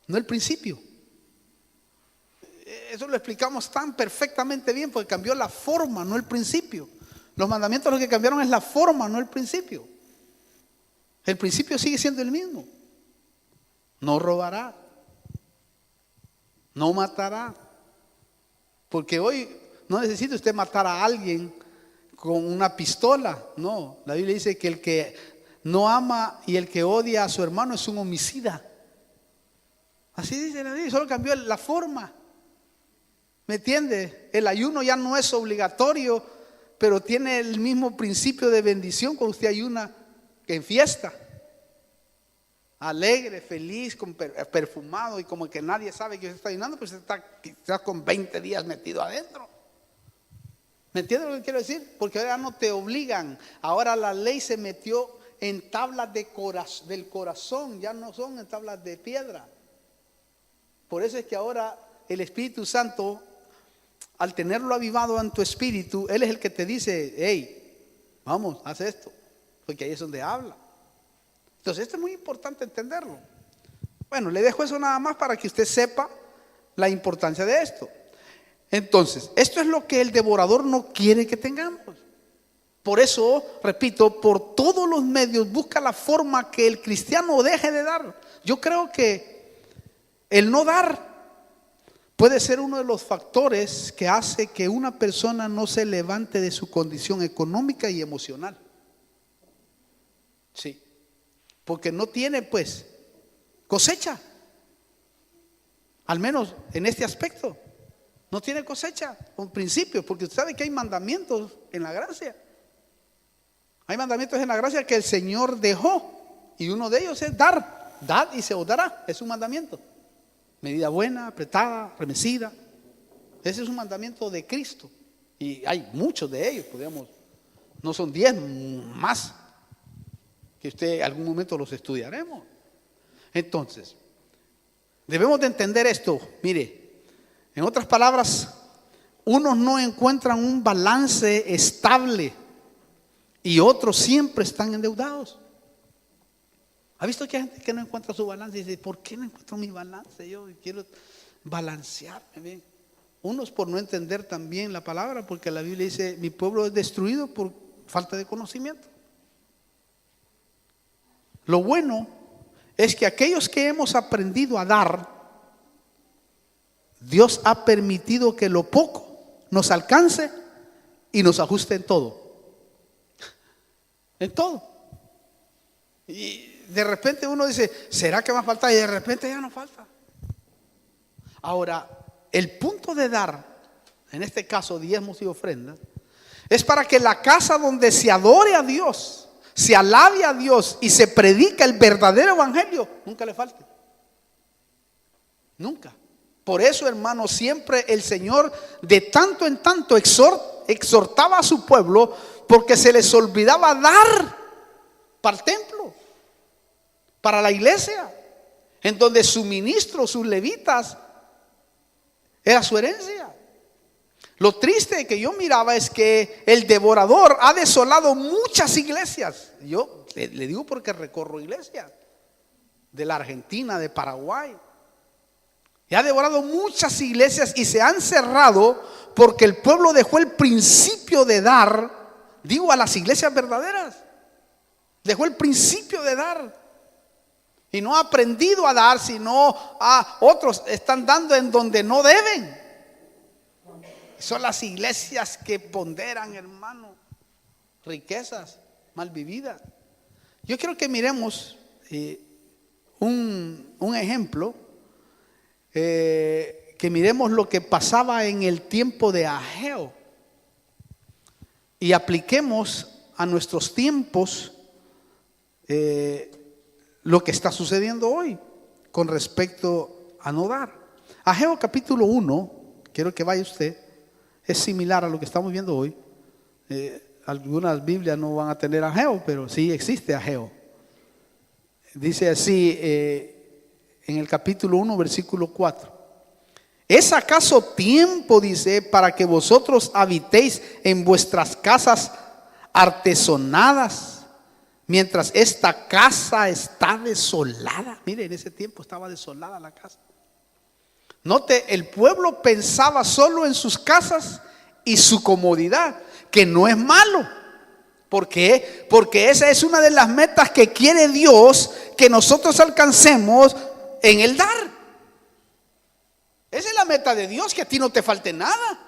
no el principio. Eso lo explicamos tan perfectamente bien, porque cambió la forma, no el principio. Los mandamientos lo que cambiaron es la forma, no el principio. El principio sigue siendo el mismo. No robará, no matará. Porque hoy no necesita usted matar a alguien con una pistola. No, la Biblia dice que el que no ama y el que odia a su hermano es un homicida. Así dice la Biblia, solo cambió la forma. ¿Me entiende? El ayuno ya no es obligatorio, pero tiene el mismo principio de bendición cuando usted ayuna que en fiesta. Alegre, feliz, perfumado, y como que nadie sabe que usted está ayunando, pues está quizás con 20 días metido adentro. ¿Me entiende lo que quiero decir? Porque ahora no te obligan. Ahora la ley se metió en tablas del corazón, ya no son en tablas de piedra. Por eso es que ahora el Espíritu Santo, al tenerlo avivado en tu espíritu, Él es el que te dice: hey, vamos, haz esto, porque ahí es donde habla. Entonces esto es muy importante entenderlo. Bueno, le dejo eso nada más para que usted sepa la importancia de esto. Entonces, esto es lo que el devorador no quiere que tengamos. Por eso, repito, por todos los medios busca la forma que el cristiano deje de dar. Yo creo que el no dar puede ser uno de los factores que hace que una persona no se levante de su condición económica y emocional. Sí, porque no tiene pues cosecha, al menos en este aspecto. No tiene cosecha con principios, porque usted sabe que hay mandamientos en la gracia. Hay mandamientos en la gracia que el Señor dejó, y uno de ellos es dar. Dad y se os dará, es un mandamiento. Medida buena, apretada, remecida. Ese es un mandamiento de Cristo. Y hay muchos de ellos, podríamos, no son 10 más, que usted en algún momento los estudiaremos. Entonces, debemos de entender esto. Mire, en otras palabras, unos no encuentran un balance estable y otros siempre están endeudados. ¿Ha visto que hay gente que no encuentra su balance y dice, ¿por qué no encuentro mi balance? Yo quiero balancearme bien. Unos por no entender también la palabra, porque la Biblia dice, mi pueblo es destruido por falta de conocimiento. Lo bueno es que aquellos que hemos aprendido a dar, Dios ha permitido que lo poco nos alcance y nos ajuste en todo. En todo. Y de repente uno dice, ¿será que va a faltar? Y de repente ya no falta. Ahora, el punto de dar, en este caso diezmos y ofrendas, es para que la casa donde se adore a Dios, se alabe a Dios y se predica el verdadero evangelio, nunca le falte. Nunca. Por eso, hermano, siempre el Señor de tanto en tanto exhortaba a su pueblo, porque se les olvidaba dar para el templo, para la iglesia, en donde su ministro, sus levitas, era su herencia. Lo triste que yo miraba es que el devorador ha desolado muchas iglesias. Yo le digo porque recorro iglesias de la Argentina, de Paraguay. Y ha devorado muchas iglesias y se han cerrado porque el pueblo dejó el principio de dar, digo a las iglesias verdaderas, dejó el principio de dar. Y no ha aprendido a dar, sino a otros están dando en donde no deben. Son las iglesias que ponderan, hermano, riquezas mal vividas. Yo quiero que miremos un ejemplo, que miremos lo que pasaba en el tiempo de Ageo y apliquemos a nuestros tiempos lo que está sucediendo hoy con respecto a no dar. Ageo capítulo 1, quiero que vaya usted, es similar a lo que estamos viendo hoy. Algunas Biblias no van a tener Ageo, pero sí existe Ageo. Dice así en el capítulo 1, versículo 4. ¿Es acaso tiempo, dice, para que vosotros habitéis en vuestras casas artesonadas, mientras esta casa está desolada? Mire, en ese tiempo estaba desolada la casa. Note, el pueblo pensaba solo en sus casas y su comodidad, que no es malo. ¿Por qué? Porque esa es una de las metas que quiere Dios que nosotros alcancemos en el dar. Esa es la meta de Dios, que a ti no te falte nada,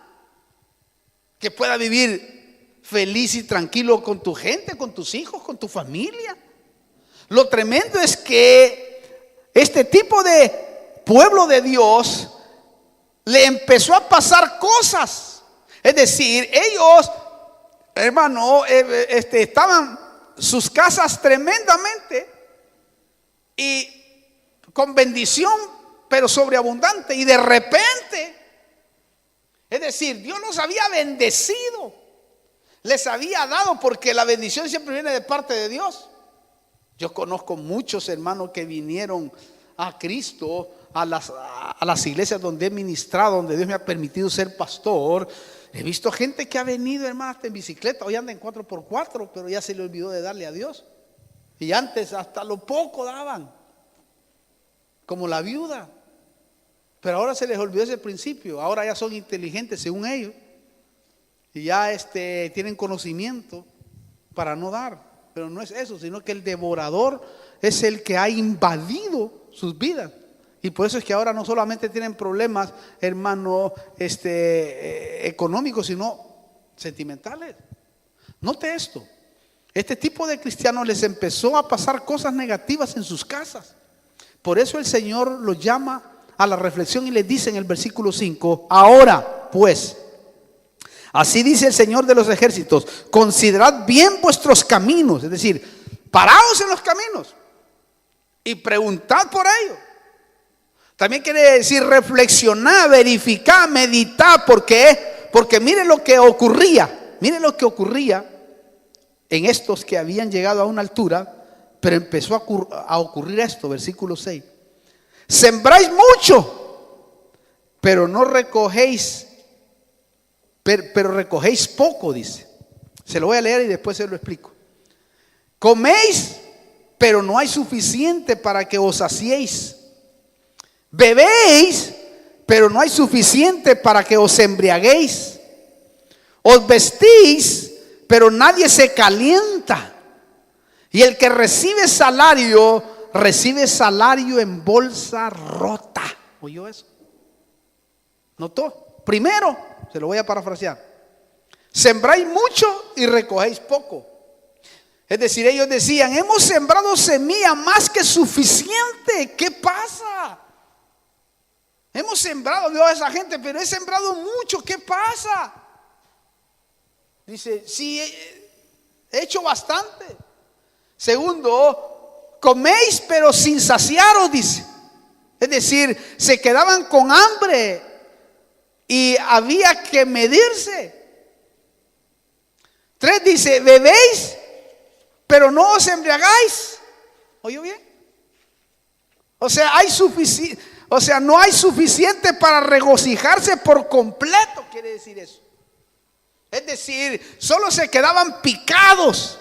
que pueda vivir feliz y tranquilo con tu gente, con tus hijos, con tu familia. Lo tremendo es que este tipo de pueblo de Dios le empezó a pasar cosas. Es decir, ellos, hermano, estaban sus casas tremendamente y con bendición, pero sobreabundante, y de repente, es decir, Dios los había bendecido, les había dado, porque la bendición siempre viene de parte de Dios. Yo conozco muchos hermanos que vinieron a Cristo, a las iglesias donde he ministrado, donde Dios me ha permitido ser pastor. He visto gente que ha venido, hermano, hasta en bicicleta, hoy anda en 4x4, pero ya se le olvidó de darle a Dios. Y antes hasta lo poco daban, como la viuda. Pero ahora se les olvidó ese principio. Ahora ya son inteligentes según ellos, y ya tienen conocimiento para no dar. Pero no es eso, sino que el devorador es el que ha invadido sus vidas. Y por eso es que ahora no solamente tienen problemas, hermano, económicos, sino sentimentales. Note esto. Este tipo de cristianos les empezó a pasar cosas negativas en sus casas. Por eso el Señor los llama a la reflexión y les dice en el versículo 5: ahora pues, así dice el Señor de los ejércitos, considerad bien vuestros caminos. Es decir, paraos en los caminos y preguntad por ellos. También quiere decir reflexionar, verificar, meditar. ¿Por qué? Porque mire lo que ocurría. Mire lo que ocurría en estos que habían llegado a una altura. Pero empezó a ocurrir esto, versículo 6. Sembráis mucho, pero no recogéis pero recogéis poco, dice. Se lo voy a leer y después se lo explico. Coméis, pero no hay suficiente para que os saciéis. Bebéis, pero no hay suficiente para que os embriaguéis. Os vestís, pero nadie se calienta. Y el que recibe salario en bolsa rota. ¿Oyó eso? ¿Notó? Primero, se lo voy a parafrasear: sembráis mucho y recogéis poco. Es decir, ellos decían: hemos sembrado semilla más que suficiente. ¿Qué pasa? Hemos sembrado, veo a esa gente, pero he sembrado mucho. ¿Qué pasa? Dice: sí, he hecho bastante. Segundo, coméis pero sin saciaros, dice. Es decir, se quedaban con hambre y había que medirse. 3 dice: bebéis pero no os embriagáis. ¿Oyó bien? O sea, no hay suficiente para regocijarse por completo, quiere decir eso. Es decir, solo se quedaban picados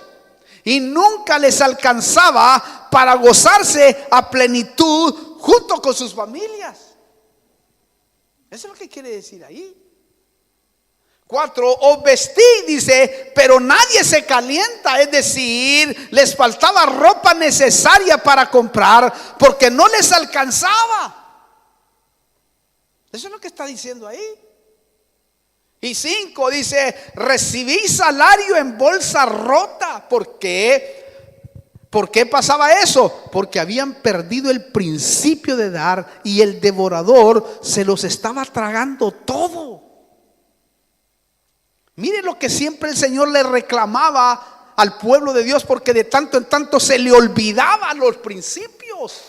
y nunca les alcanzaba para gozarse a plenitud junto con sus familias. Eso es lo que quiere decir ahí. 4, os vestí, dice, pero nadie se calienta. Es decir, les faltaba ropa necesaria para comprar porque no les alcanzaba. Eso es lo que está diciendo ahí. Y 5 dice: recibí salario en bolsa rota. ¿Por qué? ¿Por qué pasaba eso? Porque habían perdido el principio de dar y el devorador se los estaba tragando todo. Mire lo que siempre el Señor le reclamaba al pueblo de Dios, porque de tanto en tanto se le olvidaban los principios.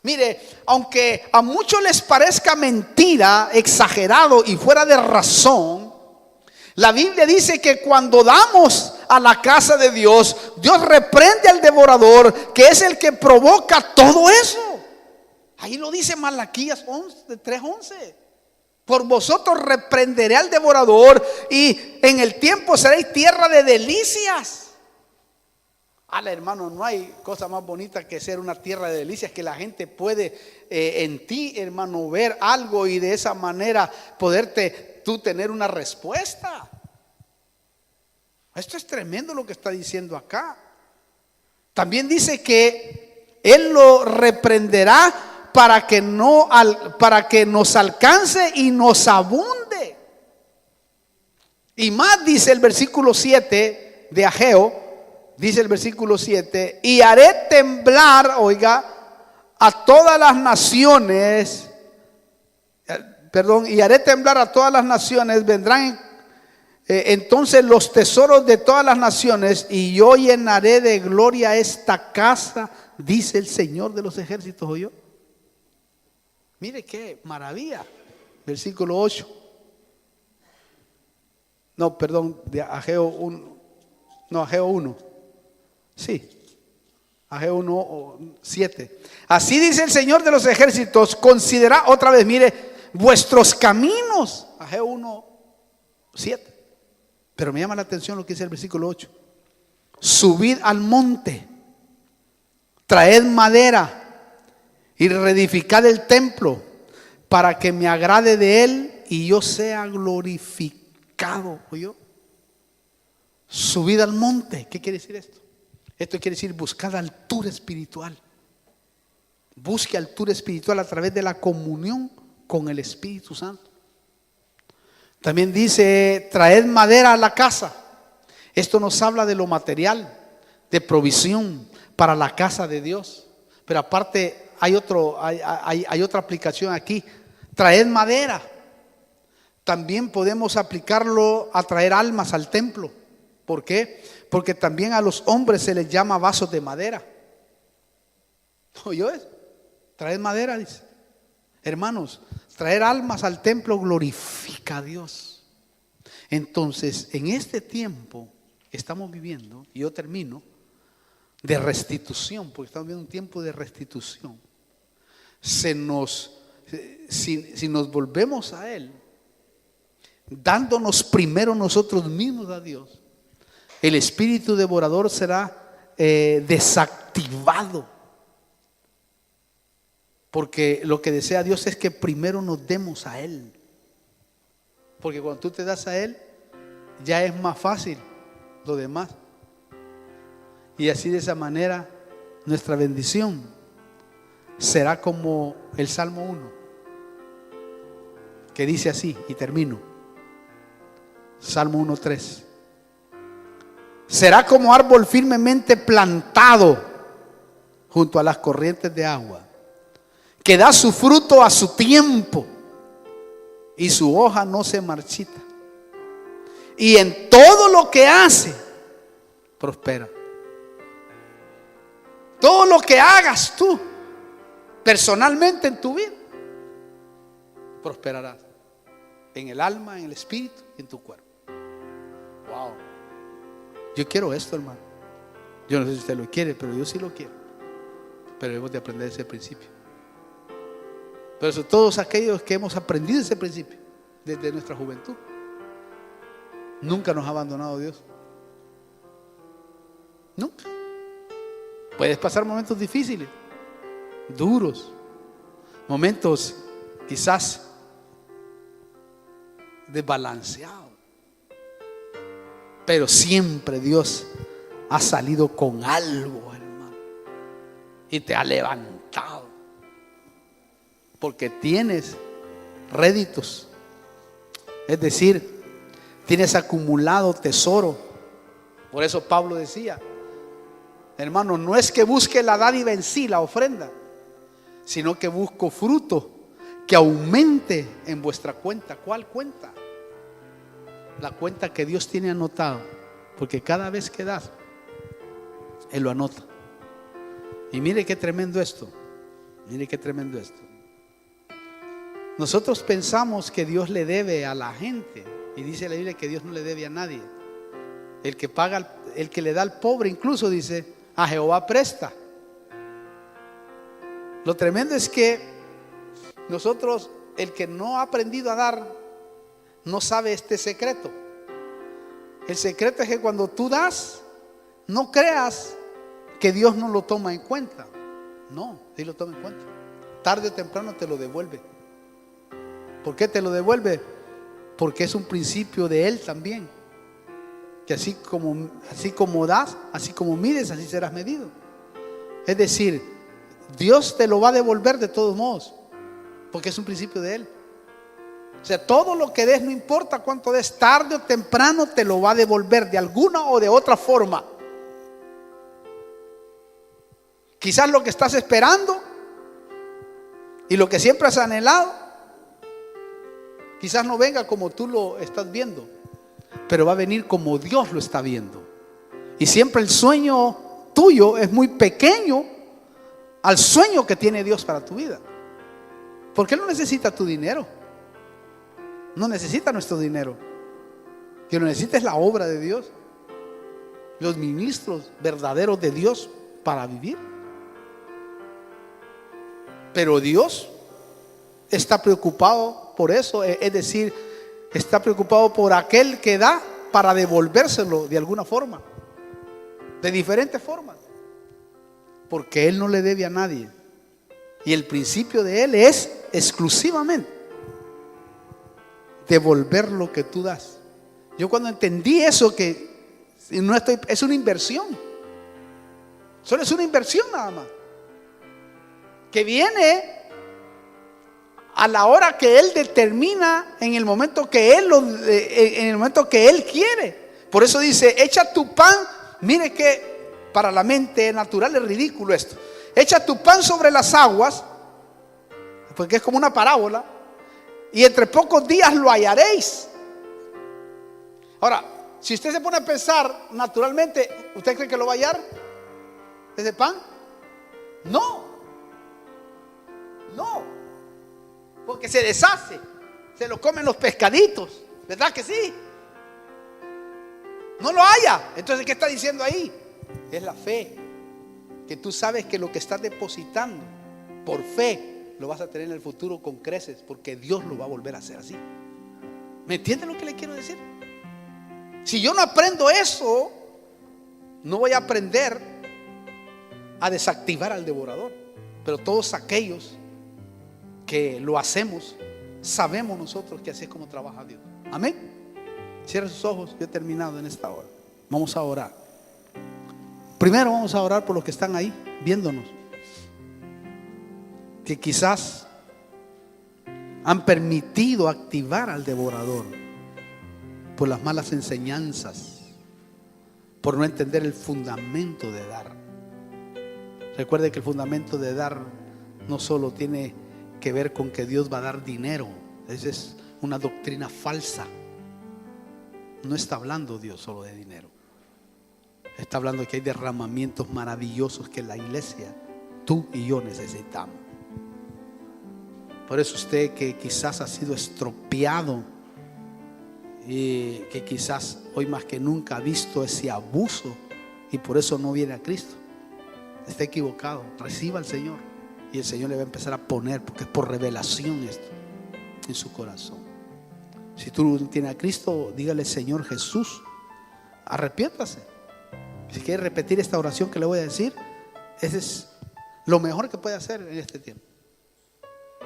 Mire, aunque a muchos les parezca mentira, exagerado y fuera de razón, la Biblia dice que cuando damos a la casa de Dios, Dios reprende al devorador, que es el que provoca todo eso. Ahí lo dice Malaquías 3:11. Por vosotros reprenderé al devorador y en el tiempo seréis tierra de delicias. Hermano, no hay cosa más bonita que ser una tierra de delicias, que la gente puede en ti, hermano, ver algo y de esa manera poderte tú tener una respuesta. Esto es tremendo lo que está diciendo acá. También dice que Él lo reprenderá para que nos alcance y nos abunde. Y más dice el versículo 7 de Ageo. Dice el versículo 7: y haré temblar, oiga, a todas las naciones. Y haré temblar a todas las naciones. Vendrán entonces los tesoros de todas las naciones, y yo llenaré de gloria esta casa, dice el Señor de los ejércitos. ¿Oyó? Mire qué maravilla. Versículo 8. No, perdón, de Ageo 1. No, Ageo 1. Sí, Ageo 1, 7. Así dice el Señor de los ejércitos: considerad otra vez, mire, vuestros caminos. Ageo 1, 7. Pero me llama la atención lo que dice el versículo 8. Subid al monte, traed madera y reedificad el templo, para que me agrade de él y yo sea glorificado. ¿Oyó? Subid al monte. ¿Qué quiere decir esto? Esto quiere decir buscar altura espiritual. Busque altura espiritual a través de la comunión con el Espíritu Santo. También dice: traed madera a la casa. Esto nos habla de lo material, de provisión para la casa de Dios. Pero aparte hay otra aplicación aquí. Traed madera. También podemos aplicarlo a traer almas al templo. ¿Por qué? Porque también a los hombres se les llama vasos de madera. ¿Oyó eso? Traed madera, dice. Hermanos, traer almas al templo glorifica a Dios. Entonces, en este tiempo estamos viviendo, y yo termino, de restitución, porque estamos viviendo un tiempo de restitución. Si nos volvemos a Él, dándonos primero nosotros mismos a Dios, el espíritu devorador será desactivado. Porque lo que desea Dios es que primero nos demos a Él. Porque cuando tú te das a Él, ya es más fácil lo demás. Y así, de esa manera, nuestra bendición será como el Salmo 1, que dice así, y termino. Salmo 1:3. Será como árbol firmemente plantado junto a las corrientes de agua, que da su fruto a su tiempo y su hoja no se marchita. Y en todo lo que hace, prospera. Todo lo que hagas tú, personalmente en tu vida, prosperarás. En el alma, en el espíritu y en tu cuerpo. Wow. Yo quiero esto, hermano. Yo no sé si usted lo quiere, pero yo sí lo quiero. Pero debemos de aprender ese principio. Por eso todos aquellos que hemos aprendido ese principio desde nuestra juventud, nunca nos ha abandonado Dios. Nunca. Puedes pasar momentos difíciles, duros, momentos quizás desbalanceados, pero siempre Dios ha salido con algo, hermano, y te ha levantado, porque tienes réditos, es decir, tienes acumulado tesoro. Por eso Pablo decía, hermano, no es que busque la dádiva en sí, la ofrenda, sino que busco fruto que aumente en vuestra cuenta. ¿Cuál cuenta? La cuenta que Dios tiene anotado, porque cada vez que das, Él lo anota. Y mire qué tremendo esto. Mire qué tremendo esto. Nosotros pensamos que Dios le debe a la gente, y dice la Biblia que Dios no le debe a nadie. El que paga, el que le da al pobre, incluso dice, a Jehová presta. Lo tremendo es que nosotros, el que no ha aprendido a dar, no sabe este secreto. El secreto es que cuando tú das, no creas que Dios no lo toma en cuenta. No, sí lo toma en cuenta. Tarde o temprano te lo devuelve. ¿Por qué te lo devuelve? Porque es un principio de Él también. Que así como das, así como mides, así serás medido. Es decir, Dios te lo va a devolver de todos modos, porque es un principio de Él. O sea, todo lo que des, no importa cuánto des, tarde o temprano te lo va a devolver de alguna o de otra forma. Quizás lo que estás esperando y lo que siempre has anhelado, quizás no venga como tú lo estás viendo, pero va a venir como Dios lo está viendo. Y siempre el sueño tuyo es muy pequeño al sueño que tiene Dios para tu vida. Porque Él no necesita tu dinero. No necesita nuestro dinero. Que lo necesita es la obra de Dios, los ministros verdaderos de Dios para vivir. Pero Dios está preocupado por eso, es decir, está preocupado por aquel que da para devolvérselo de alguna forma, de diferentes formas, porque Él no le debe a nadie. Y el principio de Él es exclusivamente devolver lo que tú das. Yo cuando entendí eso, que no estoy, es una inversión, solo es una inversión nada más, que viene a la hora que Él determina, en el momento que Él quiere. Por eso dice, echa tu pan. Mire que para la mente natural es ridículo esto. Echa tu pan sobre las aguas, porque es como una parábola, y entre pocos días lo hallaréis. Ahora, si usted se pone a pensar naturalmente, ¿usted cree que lo va a hallar ese pan? No, porque se deshace, se lo comen los pescaditos, ¿verdad que sí? No lo haya. Entonces, ¿qué está diciendo ahí? Es la fe, que tú sabes que lo que estás depositando por fe lo vas a tener en el futuro con creces, porque Dios lo va a volver a hacer así. ¿Me entiende lo que le quiero decir? Si yo no aprendo eso, no voy a aprender a desactivar al devorador. Pero todos aquellos que lo hacemos, sabemos nosotros que así es como trabaja Dios. Amén. Cierre sus ojos. Yo he terminado en esta hora. Vamos a orar. Primero vamos a orar por los que están ahí viéndonos, que quizás han permitido activar al devorador por las malas enseñanzas, por no entender el fundamento de dar. Recuerde que el fundamento de dar no solo tiene que ver con que Dios va a dar dinero. Esa es una doctrina falsa. No está hablando Dios solo de dinero. Está hablando que hay derramamientos maravillosos que la iglesia, tú y yo necesitamos. Por eso usted que quizás ha sido estropeado y que quizás hoy más que nunca ha visto ese abuso y por eso no viene a Cristo, está equivocado. Reciba al Señor y el Señor le va a empezar a poner, porque es por revelación esto, en su corazón. Si tú no tienes a Cristo, dígale: Señor Jesús, arrepiéntase. Si quiere repetir esta oración que le voy a decir, ese es lo mejor que puede hacer en este tiempo.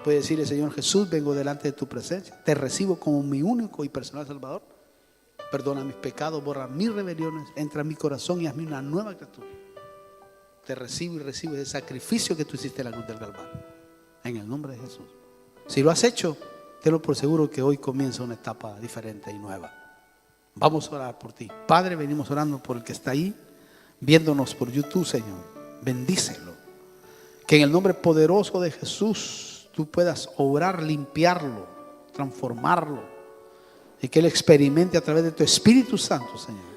Puede decirle: Señor Jesús, vengo delante de tu presencia, te recibo como mi único y personal Salvador. Perdona mis pecados, borra mis rebeliones, entra en mi corazón y hazme una nueva criatura. Te recibo y recibo ese sacrificio que tú hiciste en la cruz del Calvario, en el nombre de Jesús. Si lo has hecho, tenlo por seguro que hoy comienza una etapa diferente y nueva. Vamos a orar por ti. Padre, venimos orando por el que está ahí viéndonos por YouTube, Señor. Bendícelo. Que en el nombre poderoso de Jesús tú puedas obrar, limpiarlo, transformarlo, y que Él experimente a través de tu Espíritu Santo, Señor,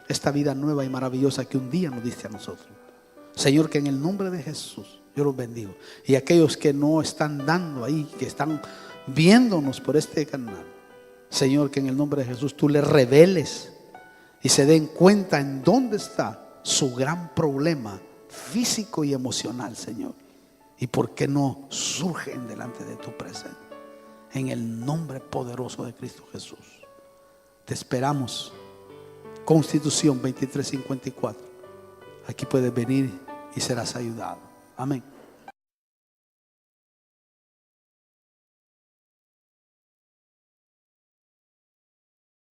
esta vida nueva y maravillosa que un día nos diste a nosotros. Señor, que en el nombre de Jesús yo los bendigo. Y aquellos que no están dando ahí, que están viéndonos por este canal, Señor, que en el nombre de Jesús tú les reveles y se den cuenta en dónde está su gran problema físico y emocional, Señor, y por qué no surgen delante de tu presencia. En el nombre poderoso de Cristo Jesús te esperamos. Constitución 2354. Aquí puedes venir y serás ayudado. Amén.